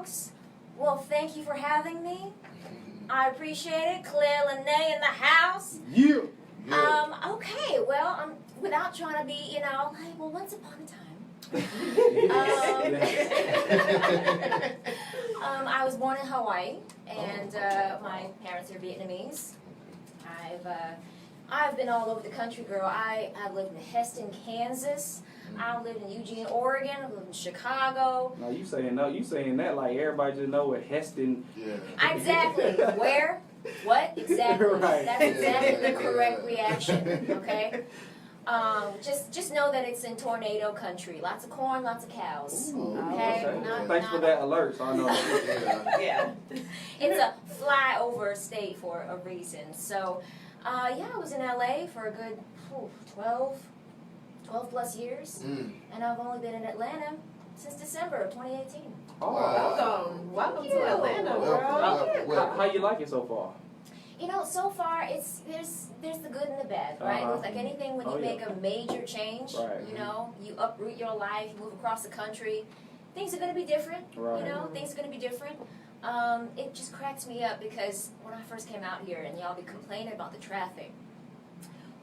folks. Well, thank you for having me. I appreciate it. Claire Lanay in the house. Yeah. Okay, well, without trying to be, hey, well, once upon a time. I was born in Hawaii, and my parents are Vietnamese. I've been all over the country, girl. I've lived in Heston, Kansas. I've lived in Eugene, Oregon. I've lived in Chicago. No, you saying that like everybody just know what Heston. Yeah. Exactly. Where? What? Exactly. Right. That's exactly the correct reaction. Okay. Just know that it's in tornado country. Lots of corn, lots of cows. Ooh, Okay. Thanks for that alert. So I know. Yeah. It's a flyover state for a reason. So, I was in LA for a good 12 plus years, and I've only been in Atlanta since December of 2018. Oh, Welcome to Atlanta, girl. How you like it so far? So far there's the good and the bad, right? It's like anything when you make a major change, right. You uproot your life, you move across the country, things are going to be different. Right. Things are going to be different. It just cracks me up because when I first came out here and y'all be complaining about the traffic,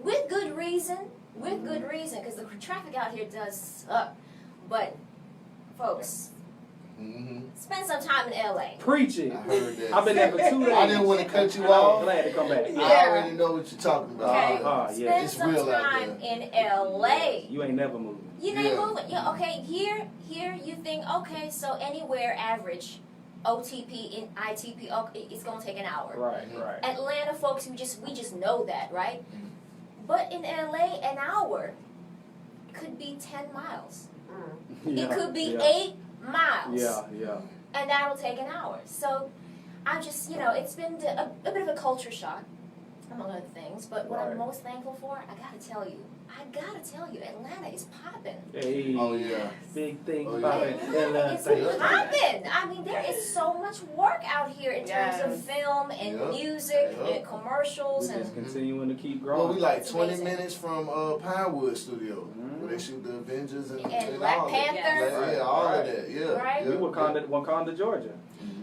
with good reason, because the traffic out here does suck. But, folks, spend some time in LA. Preach it. I heard that. I've been there for 2 days. I didn't want to cut you I'm off. glad to come back. I already know what you're talking about. Okay. Yeah. Spend It's some real out time in LA. You ain't never moving. You ain't moving. Yeah, okay, here you think, okay, so anywhere average, OTP and ITP, it's gonna take an hour. Right. Atlanta folks, we just know that, right? But in LA, an hour could be 10 miles. Yeah, It could be yeah. 8 miles. Yeah. And that'll take an hour. So I just, it's been a bit of a culture shock, among other things. But what I'm most thankful for, I gotta tell you, Atlanta is popping. Hey. Oh, yeah. Big thing Oh, popping. Atlanta is popping. I mean, there is so much work out here in terms of film and music and commercials. We're just And continuing to keep growing. Well, we like It's 20 amazing. minutes from Pinewood Studio, where they shoot the Avengers and Black all Panther. That. Yeah, all of that. Yeah. Right. We Wakanda, Georgia.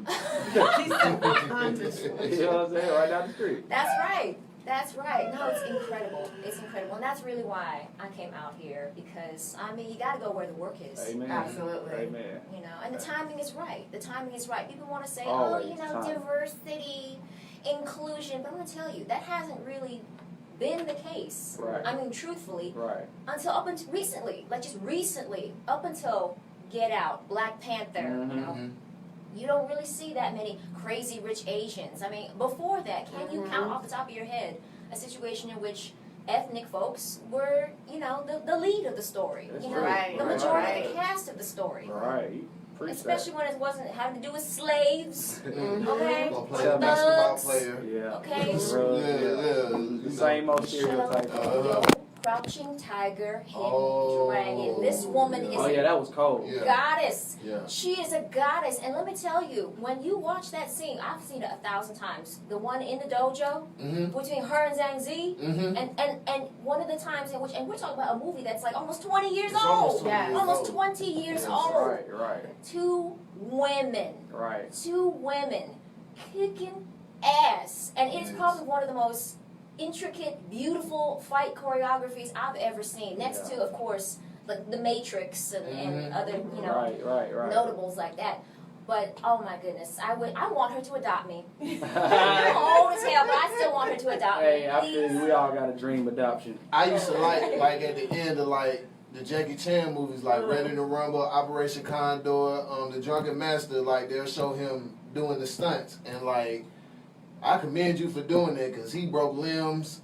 She said Wakanda. You know what I'm saying? Right down the street. That's right. No, it's incredible. And that's really why I came out here, because, you gotta go where the work is. Amen. Absolutely. Amen. And the timing is right. People want to say, Always time. diversity, inclusion. But I'm going to tell you, that hasn't really been the case. Right. Truthfully, Right. until up until recently, up until Get Out, Black Panther, you don't really see that many crazy rich Asians. Before that, can you count off the top of your head a situation in which ethnic folks were, the lead of the story? That's the true. majority of the cast of the story. Right. Preach Especially when it wasn't having to do with slaves, okay? Gonna play a basketball Thugs, player. Yeah. okay? The same old stereotype. Crouching tiger, hidden dragon. This woman is Oh yeah, that was cold. Yeah. goddess. Yeah. She is a goddess. And let me tell you, when you watch that scene, I've seen it 1,000 times. The one in the dojo between her and Zhang Zi, and one of the times in which, and we're talking about a movie that's like almost 20 years It's old. almost 20 20 years Yes. old. Right. Two women kicking ass. And it's probably one of the most intricate, beautiful fight choreographies I've ever seen. Next to, of course, like The Matrix and other, Right. notables like that. But oh my goodness, I want her to adopt me. I'm old as hell, but I still want her to adopt me. Hey, I feel we all got a dream adoption. I used to like at the end of the Jackie Chan movies, like Ready to Rumble, Operation Condor, The Drunken Master, they'll show him doing the stunts. And I commend you for doing that, because he broke limbs,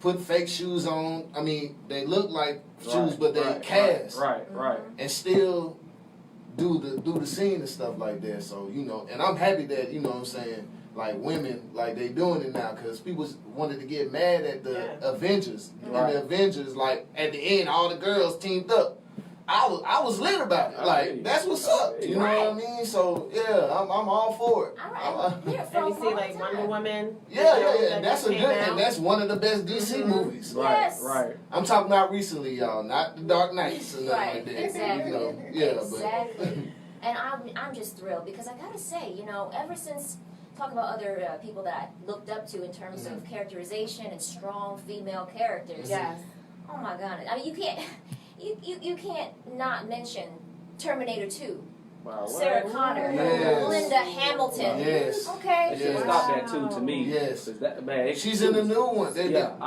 put fake shoes on. They look like shoes, but they cast. Right. And still do the scene and stuff like that. So, and I'm happy that, what I'm saying, women, they doing it now, because people wanted to get mad at the Avengers. And the Avengers, at the end, all the girls teamed up. I was lit about it. That's what's up. You know what I mean? So yeah, I'm all for it. All right. And you see Wonder Woman. Yeah. That's a good, and that's one of the best DC movies. Yes. Right. I'm talking about recently, y'all, not the Dark Knights or nothing like that. Exactly. But Exactly. And I'm just thrilled because I gotta say, you know, ever since talking about other people that I looked up to in terms of characterization and strong female characters. Yes. Oh my God! I mean, you can't not mention Terminator 2. Wow, Sarah what? Connor, Yes. Linda Hamilton. Yes. Okay. They should Yes. stop that too. To me, Yes. 'Cause that, man, it- She's in the new one. I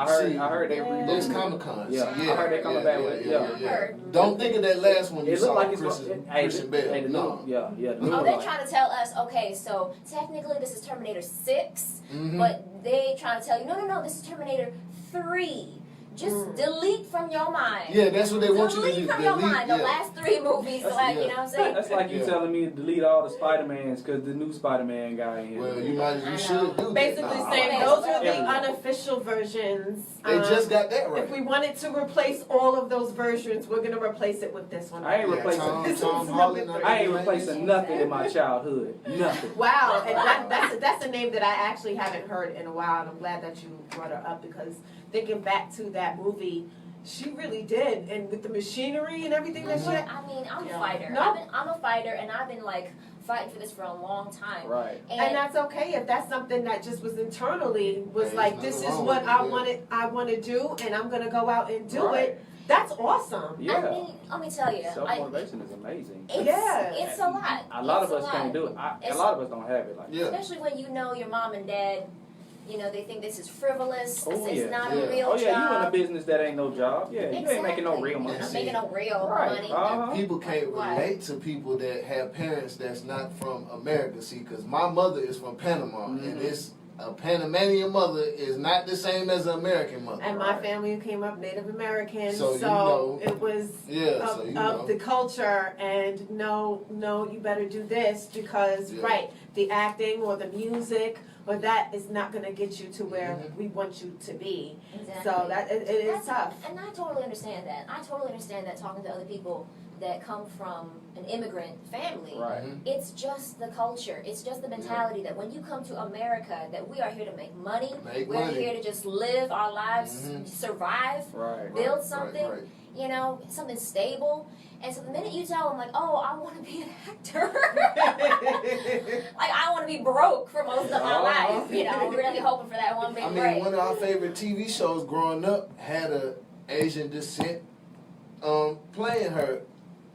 heard they rebooted Next it. Comic Con. Yeah, I heard they coming back with it. Yeah. Heard. Don't think of that last one you It saw. looked like it's Christian Bale. the new, No. yeah, the new Oh, one. they're like- trying to tell us, okay, so technically this is Terminator 6, Mhm. but they trying to tell you, no, this is Terminator 3. Just delete from your mind. Yeah, that's what they want you to Delete do. from your Delete, mind the yeah. last 3 movies, like, you know what I'm saying? That's like you Yeah. telling me to delete all the Spider-Mans because the new Spider-Man guy in here. Well, you should do that. Basically Nah, saying okay. those are the Yeah. unofficial versions. They just got that right. If we wanted to replace all of those versions, we're gonna replace it with this one. I ain't Yeah, replacing. Tom Holland. I ain't replacing nothing in my childhood. Nothing. Wow, and that's a name that I actually haven't heard in a while, and I'm glad that you brought her up because thinking back to that movie, she really did, and with the machinery and everything that she But, had. I mean, I'm a Yeah. fighter. No. I'm a fighter, and I've been, like, fighting for this for a long time. Right. And that's okay if that's something that just was internally was There's like, nothing this is wrong what with it, I want to do, and I'm gonna go out and do Right. it. That's awesome. I Yeah. mean, let me tell you, Self-motivation is amazing. it's a lot. A lot of It's us can't do it. A lot of us don't have it like that. Yeah. Especially when you know your mom and dad, you know, they think this is frivolous, Oh, this is yeah. not Yeah. a real Oh yeah, job. you in a business that ain't no job. Yeah, you ain't making no real money. You're not making no real Right. money. And people can't Why? relate to people that have parents that's not from America. See, because my mother is from Panama, and it's a Panamanian mother is not the same as an American mother. And my family came up Native American, So so, you know. it was Yeah, of, so you of know. the culture. And no, you better do this because Yeah. right, the acting or the music or that is not going to get you to where Mhm. we want you to be. Exactly. So that it is That's- tough. And I totally understand that. I totally understand that talking to other people that come from an immigrant family. Right. Mhm. It's just the culture. It's just the mentality that when you come to America, that we are here to make money. Make We're money. here to just live our lives, Mhm. survive, Right. build Right, something, right. you know, something stable. And so the minute you tell them, like, oh, I want to be an actor, like, I want to be broke for most of my life, you know, really hoping for that one big I mean, break. one of our favorite TV shows growing up had a Asian descent playing her,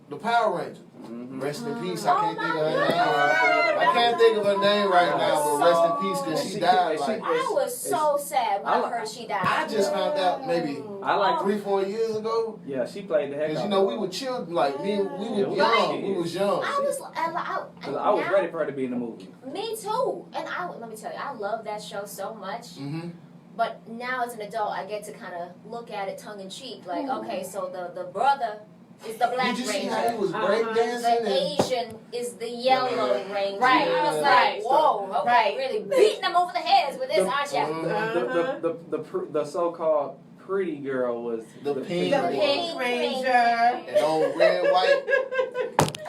the Power Ranger. Mhm. Rest in peace. Oh I can't think of her my name. God. I can't think of her name right now, but rest in peace because she died. Like, I was so sad when I heard she died. I just found out maybe I like. 3-4 years ago. Yeah, she played the heck Because out. you know of we it. were children, like me, we Yeah, were we young. were We was young. I was, Cause I was now- ready for her to be in the movie. Me too. And let me tell you, I love that show so much. Mm-hmm. But now as an adult, I get to kind of look at it tongue in cheek. Like, okay, so the brother is the black Did you see how he ranger. was breakdancing? The and Asian is the yellow ranger. Right, I was right. like, whoa, okay, Right. really beating them over the heads with this, The- aren't you? The so-called pretty girl was The pink The one. Pink Ranger. And old red, white.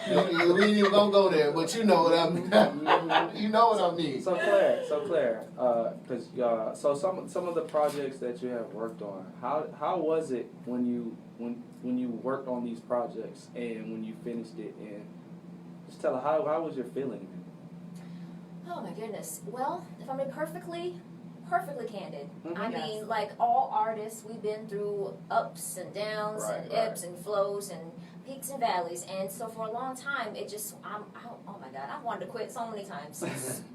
We ain't even gonna go there, but you know what I mean. You know what I mean. So Claire, because so some of the projects that you have worked on, how was it when you worked on these projects and when you finished it, and just tell her how was your feeling? Oh my goodness. Well, if I'm being perfectly candid, Mhm. I Yes. mean, like all artists, we've been through ups and downs Right, and right. ebbs and flows and peaks and valleys. And so for a long time, it just, oh my God, I've wanted to quit so many times.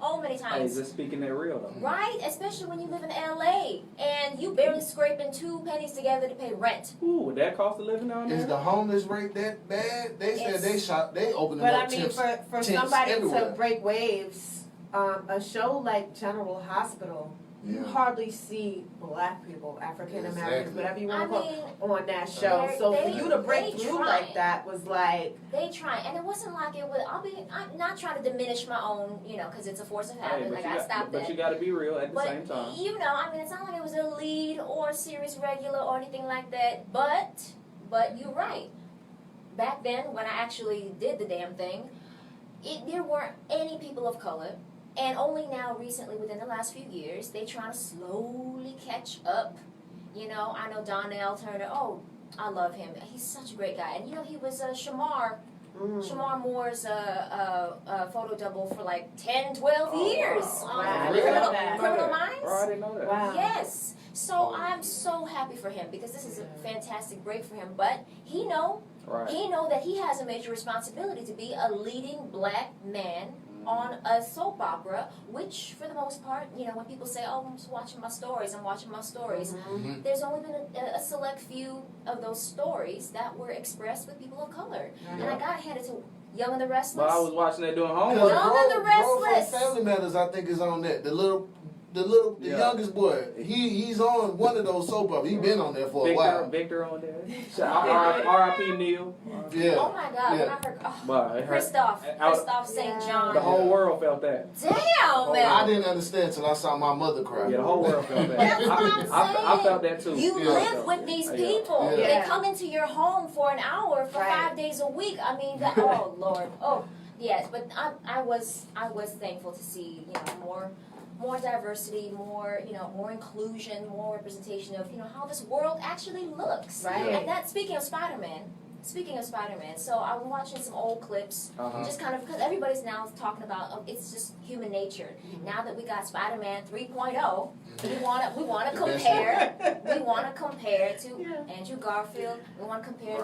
So many Hey, times. just speaking that real though. Right? Especially when you live in LA and you barely scraping 2 pennies together to pay rent. Ooh, would that cost of living down Is there? the homeless rate that bad? They said they opened But up I mean, temps. for tents somebody everywhere. to break waves, a show like General Hospital, you Yeah. hardly see black people, African Americans, Exactly. whatever you I want to mean, call, on that show. They- So for they- you to break they through trying. like that was like, they try, and it wasn't like it was. I'm not trying to diminish my own, you know, because it's a force of habit. Hey, like I stopped that. but you got to be real at the But same time. you know, I mean, it's not like it was a lead or a series regular or anything like that. But you're right. Back then, when I actually did the damn thing, there weren't any people of color, and only now, recently, within the last few years, they trying to slowly catch up. You know, I know Donnell Turner. Oh, I love him. He's such a great guy, and you know, he was Shamar Shamar Moore's photo double for like 10, 12 years on Wow. Criminal Minds. Oh, I didn't know that. Wow. Yes. So I'm so happy for him because this is a fantastic break for him. But he know that he has a major responsibility to be a leading black man on a soap opera, which for the most part, when people say, "Oh, I'm just watching my stories," there's only been a select few of those stories that were expressed with people of color. And I got headed to Young and the Restless. Well, I was watching that doing homework. Young and the Bro Restless. from Family Matters, I think, is on that. The Yeah. youngest boy. He's on one of those soap operas. He's been on there for a while. Victor on there. R.I.P. Neil. Yeah. Oh my God! When Yeah. I heard, Well, it hurt. Christoph St. John. The whole world felt that. Damn, man. I didn't understand till I saw my mother cry. Yeah, the whole world felt that. That's what I'm I saying. felt that too. You Yeah. live with these people. Yeah. They come into your home for an hour for Right. 5 days a week. I mean, oh Lord. Oh yes, but I was thankful to see more diversity, more inclusion, more representation of how this world actually looks. Right. And that speaking of Spider-Man, so I'm watching some old clips, just kind of because everybody's now talking about it's just human nature. Now that we got Spider-Man 3.0, we want to compare. We want to compare to Andrew Garfield. We want to compare to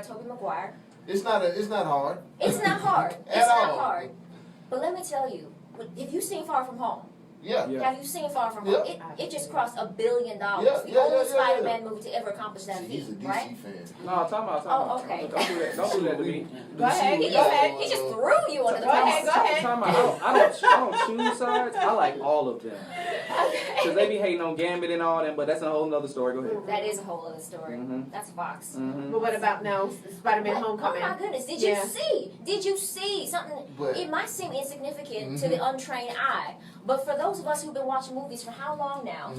Tobey Maguire. It's not hard. It's not hard. It's At not all. hard. But let me tell you, if you've seen Far From Home, Yeah. have you seen Far From Yeah. Home? It just crossed $1 billion. Yeah, The yeah, only yeah, Spider-Man movie to ever accomplish that See, feat, he's a DC right? fan. No, talk about. Oh, okay. Don't do that. Don't do that to me. Go ahead. He Go ahead. just threw you under the Go ahead. bus. Go ahead. Talking about, I don't choose sides. I like all of them. Because they be hating on Gambit and all them, but that's a whole nother story. Go ahead. That is a whole other story. Mhm. That's Fox. But what about now, Spider-Man Homecoming? Oh my goodness! Did Yeah. you see something? But- It might seem insignificant to the untrained eye, but for those of us who've been watching movies for how long now?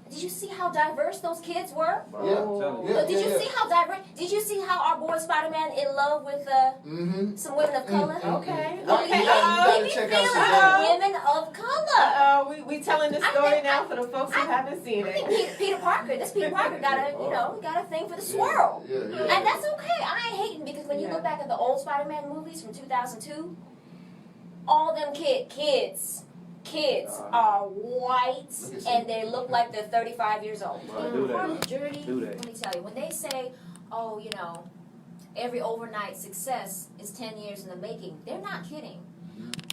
Did you see how diverse those kids were? Bro, Yeah. I'm telling you. Yeah. Did you see how diverse? Did you see how our boy Spider-Man in love with some women of color? Okay. Well, Okay. you gotta He check feel out like Shazam. women of color. We telling the story now for the folks who haven't seen I think it. Peter Parker. This Peter Parker got a thing for the swirl. Yeah. And that's okay. I ain't hating because when you look back at the old Spider-Man movies from 2002, all them kids are white and they look like they're 35 years old. Bro, do that. Part of the journey, Do that. let me tell you, when they say, oh, every overnight success is 10 years in the making, they're not kidding.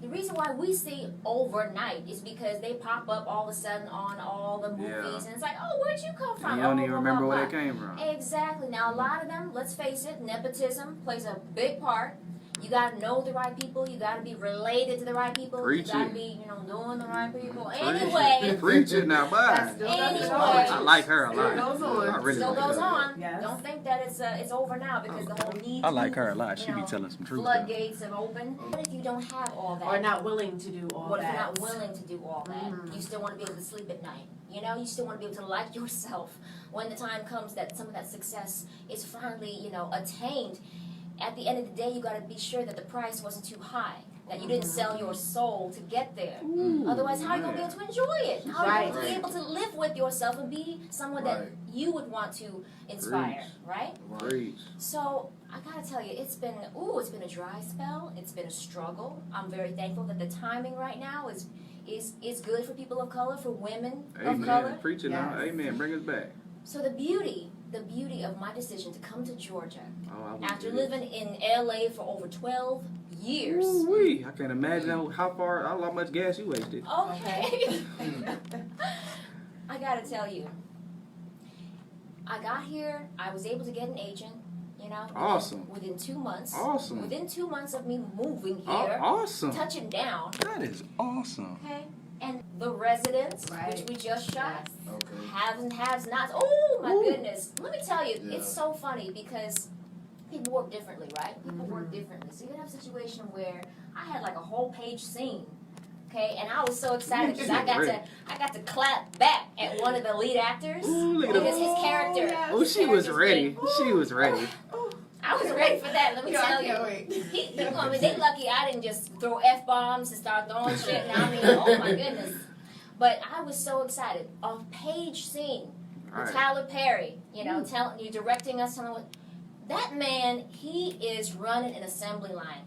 The reason why we see overnight is because they pop up all of a sudden on all the movies and it's like, oh, where'd you come from? You don't Oh, even blah, remember blah, where blah. they came from. Exactly. Now, a lot of them, let's face it, nepotism plays a big part. You gotta know the right people. You gotta be related to the right people. Preach you gotta it. be, knowing the right people. Preach Anyway, it. Preach it now, bye. Anyway. I like her a lot. Still goes on. I really still like goes her. on. Yes. Don't think that it's over now because the whole need. I like her a lot. She you be know, telling some truth. though. Floodgates have opened. What if you don't have all that? Or not willing to do all What if that. you're not willing to do all that? Mhm. You still want to be able to sleep at night. You still want to be able to like yourself when the time comes that some of that success is finally, attained. At the end of the day, you got to be sure that the price wasn't too high, that you didn't sell your soul to get there. Otherwise, how are you going to be able to enjoy it? How are you going to be able to live with yourself and be someone that you would want to inspire, right? Preach. So I gotta tell you, it's been a dry spell. It's been a struggle. I'm very thankful that the timing right now is good for people of color, for women of color. Amen. Preach it now. Yes. Amen. Bring us back. So the beauty of my decision to come to Georgia Oh, I want after to living in LA for over 12 years. Ooh-wee. I can't imagine how much gas you wasted. Okay. I gotta tell you, I got here. I was able to get an agent. Awesome. Within 2 months. Awesome. Within 2 months of me moving Oh, here, awesome. touching down. That is awesome. Okay. And The Residents, Right. which we just shot, Okay. haves and has nots. Oh my Ooh. goodness! Let me tell you, Yeah. it's so funny because people work differently, right? People work differently. So you have a situation where I had like a whole page scene. Okay, and I was so excited because I got to clap back at one of the lead actors Ooh, look at because that. his character. yes. Oh, she was ready. She was ready. I was ready for that. Let me tell you. I mean, they lucky I didn't just throw F-bombs and start throwing shit. Now I mean, oh my goodness. But I was so excited. A page scene with Right. Tyler Perry, telling you, directing us, telling what. That man, he is running an assembly line.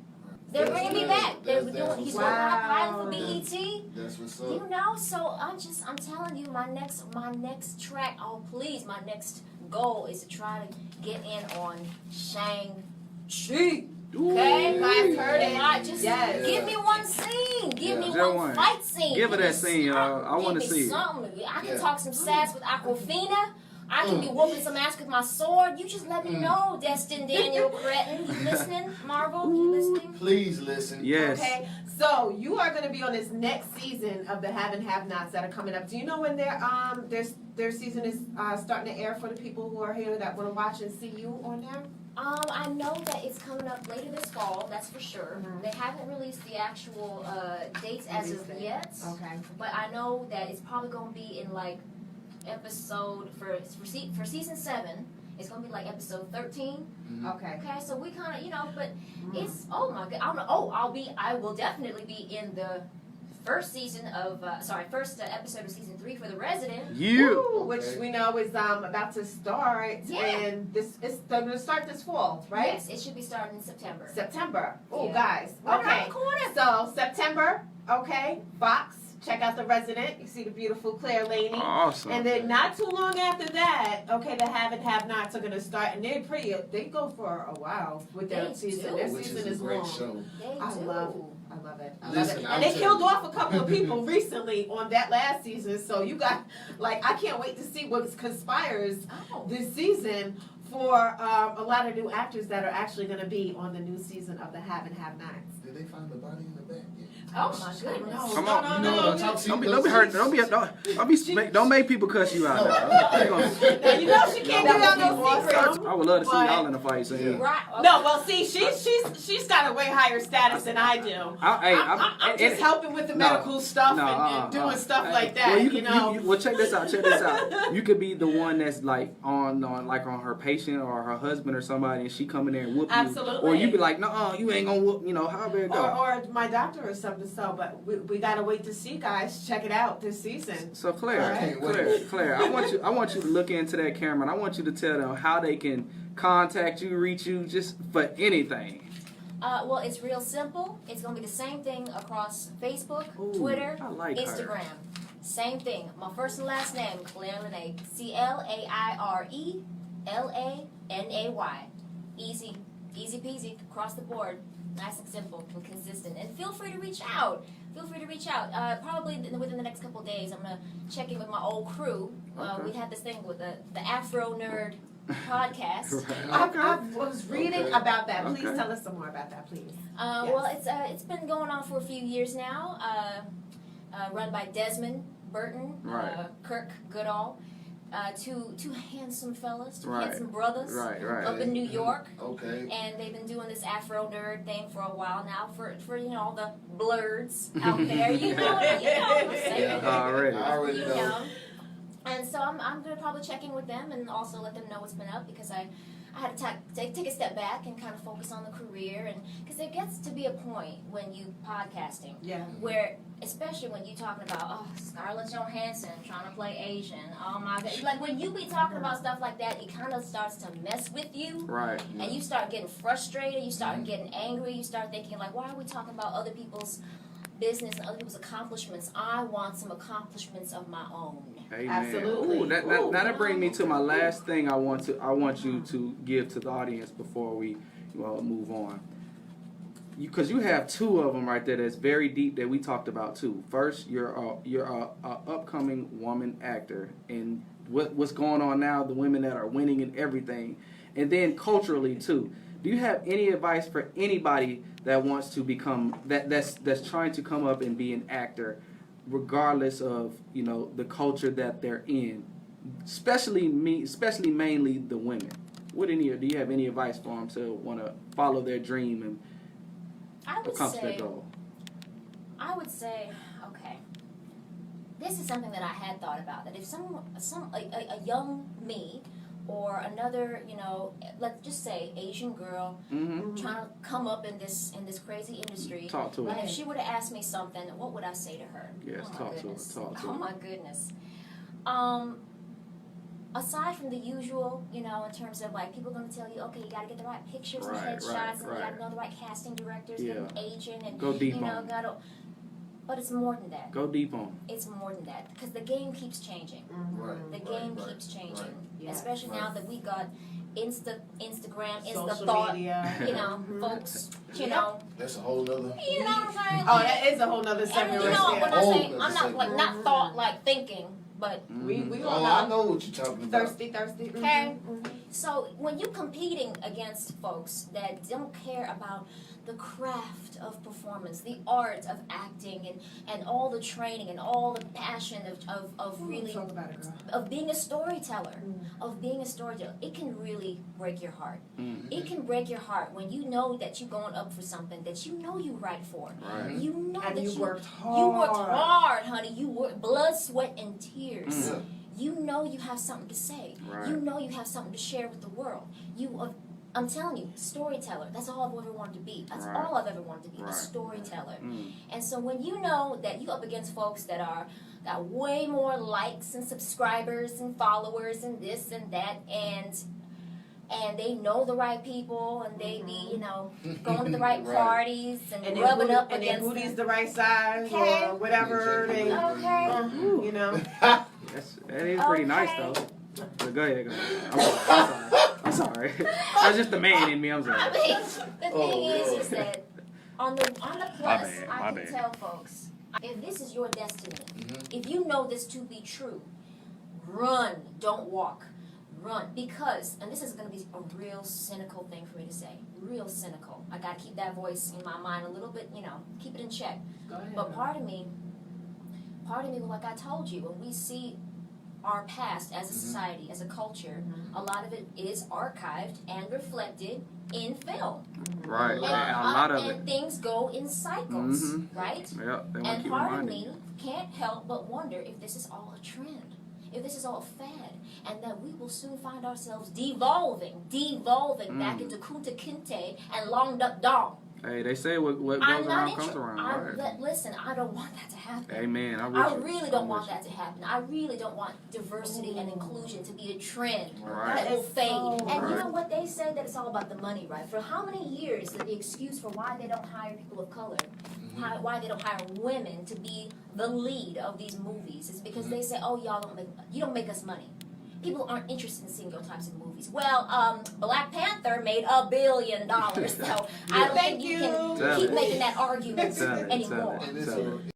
They're That's bringing me good. back. He's That's working what's on a up. pilot for BET. That's what's You up. know, so I'm telling you, my next track, oh please, my next goal is to try to get in on Shang-Chi. Okay, I've heard it. Just Yes. give me one scene. Give me Just one one. fight scene. Give her that scene, y'all. I Give wanna me see it. something. I can Yeah. talk some sass with Aquafina. I can be whooping some ass with my sword. You just let me know, Destin Daniel Cretton. You listening, Marvel? You listening? Please listen. Yes. Okay, so you are going to be on this next season of the Have and Have Nots that are coming up. Do you know when their season is starting to air for the people who are here that want to watch and see you on there? I know that it's coming up later this fall. That's for sure. Mhm. They haven't released the actual dates as of yet. Okay. But I know that it's probably gonna be in like episode for season 7. It's gonna be like episode 13. Okay. Okay, so we kind of but it's oh my god. I will definitely be in the first season of first episode of season 3 for The Resident. Woo, which Okay. we know is about to start, Yeah. and they're going to start this fall, right? Yes, it should be starting in September. September. Oh, Yeah. guys. Right Okay. around the corner. So September. Okay. Fox. Check out The Resident. You see the beautiful Claire Laney. Awesome. And then not too long after that, okay, the Have and Have Nots are going to start, and they go for a while with their They season. do. Their Which season is a is great long. show. They I do. love it. I love it. Listen, And I'm they telling killed you. off a couple of people recently on that last season, so you got, I can't wait to see what conspires Oh. this season for a lot of new actors that are actually going to be on the new season of the Have and Have Nots. Did they find the body in the back yet? Oh my goodness. Come on. No, talk to Don't you. be hurt. Don't make people cuss you out. Now, you know she can't get out no secrets. I would love to see But- y'all in a fight. So yeah. Right. Okay. No, well, see, she's got a way higher status than I do. I'm just helping with the medical stuff and doing stuff like that. Well, you know. well, check this out. You could be the one that's like on her patient or her husband or somebody, and she come in there and whoop you. Absolutely. Or you be like, no, you ain't gonna whoop. However it go. Or my doctor or something. So, but we gotta wait to see, guys. Check it out this season. So Claire, I can't wait. Claire, I want you to look into that camera, and I want you to tell them how they can contact you, reach you, just for anything. Well, it's real simple. It's going to be the same thing across Facebook, Ooh, Twitter, I like her. Instagram. Same thing. My first and last name, Claire Lanay. CLAIRELANAY. Easy peasy, across the board. Nice and simple and consistent. And feel free to reach out. Probably within the next couple of days, I'm going to check in with my old crew. Okay. We had this thing with the Afronerd podcast. Right. I was reading about that. Please Okay. tell us some more about that, please. Well, it's been going on for a few years now. Run by Desmond Burton, Right. Kirk Goodall, two handsome fellas, two Right. handsome brothers Right. up in New York, Okay. and they've been doing this Afronerd thing for a while now. For all the blurs out there, you know what I'm saying. Yeah. Already. I already You know. And so I'm going to probably check in with them and also let them know what's been up, because I had to take a step back and kind of focus on the career, and because there gets to be a point when you podcasting Yeah. where, especially when you talking about Scarlett Johansson trying to play Asian, oh my god, like when you be talking about stuff like that, it kind of starts to mess with you. Right. And you start getting frustrated, you start getting angry, you start thinking like, why are we talking about other people's business and other people's accomplishments? I want some accomplishments of my own. Amen. Absolutely. Ooh, now that brings me to my last thing. I want you to give to the audience before we move on. Because you have two of them right there that's very deep that we talked about too. First, you're a upcoming woman actor, and what's going on now, the women that are winning and everything, and then culturally too. Do you have any advice for anybody that wants to become that's trying to come up and be an actor, regardless of the culture that they're in, especially mainly the women? Do you have any advice for them to want to follow their dream and accomplish their goal? I would say, okay, this is something that I had thought about, that if a young me or another, let's just say Asian girl Mm-hmm. trying to come up in this crazy industry, Talk to and her. if she were to ask me something, what would I say to her? Yes, Oh my talk to her. goodness. Talk to Oh her. my goodness. aside from the usual, you know, in terms of like people are going to tell you, okay, you got to get the right pictures and Right, headshots, right, and you right. got to know the right casting directors, Yeah. get an agent, and Go deep you know, on. got to. But it's more than that. Go deep on. It's more than that because the game keeps changing. Right. The game keeps changing, right. Yes. especially now that we got Instagram, Social Insta media. you know, folks, you Yep. know, That's a whole nother. you know what I'm saying? Oh, that is a whole nother and segment you right know, there. when I Whole say other I'm not like segment. not thought like thinking, but We Oh, all I know. know what you're talking about. Thirsty. Okay. So when you're competing against folks that don't care about the craft of performance, the art of acting, and all the training and all the passion of really Talk about it, girl. of being a storyteller, it can really break your heart. It can break your heart when you know that you're going up for something that you know you right for. Right. You know And that you worked hard. You worked hard, honey. You worked blood, sweat, and tears. Yeah. You know you have something to say. Right. You know you have something to share with the world. I'm telling you, storyteller. That's all I've ever wanted to be. That's Right. all I've ever wanted to be, Right. a storyteller. Mm. And so when you know that you're up against folks that got way more likes and subscribers and followers and this and that, and they know the right people, and they be, you know, going to the right Right. parties and, And rubbing up and their against booty's them. the right size Okay. or whatever. They, Okay. you know. That is pretty nice Okay. though. But go ahead. I'm sorry. That's just the man in me. I'm sorry. I mean, the thing Oh, is Lord. that on the plus, bad, I my can bad. tell folks, if this is your destiny, Mhm. if you know this to be true, run, don't walk. Run, because, and this is going to be a real cynical thing for me to say, real cynical. I got to keep that voice in my mind a little bit, you know, keep it in check. Go ahead. But part of me, like I told you, when we see our past as a society, as a culture, a lot of it is archived and reflected in film. Right. And, A lot of and it. things go in cycles, Mhm. right? Yep. They want to And keep part of reminding me you. can't help but wonder if this is all a trend, if this is all a fad, and that we will soon find ourselves devolving back into Kunta Kinte and Long Duck Dong. Hey, they say what goes I'm not around comes around. Right. Listen, I don't want that to happen. Amen. I'm I with you. really don't I'm want with you. that to happen. I really don't want diversity and inclusion to be a trend Right. that will fade. so And you right. know what they say, that it's all about the money, right? For how many years did the excuse for why they don't hire people of color, why they don't hire women to be the lead of these movies, is because they say, oh, you don't make us money. People aren't interested in seeing your types of movies. Well, Black Panther made $1 billion, so I don't Thank think you you. can Tell keep it. making that argument Tell it, anymore. tell And it. it's Tell a, it.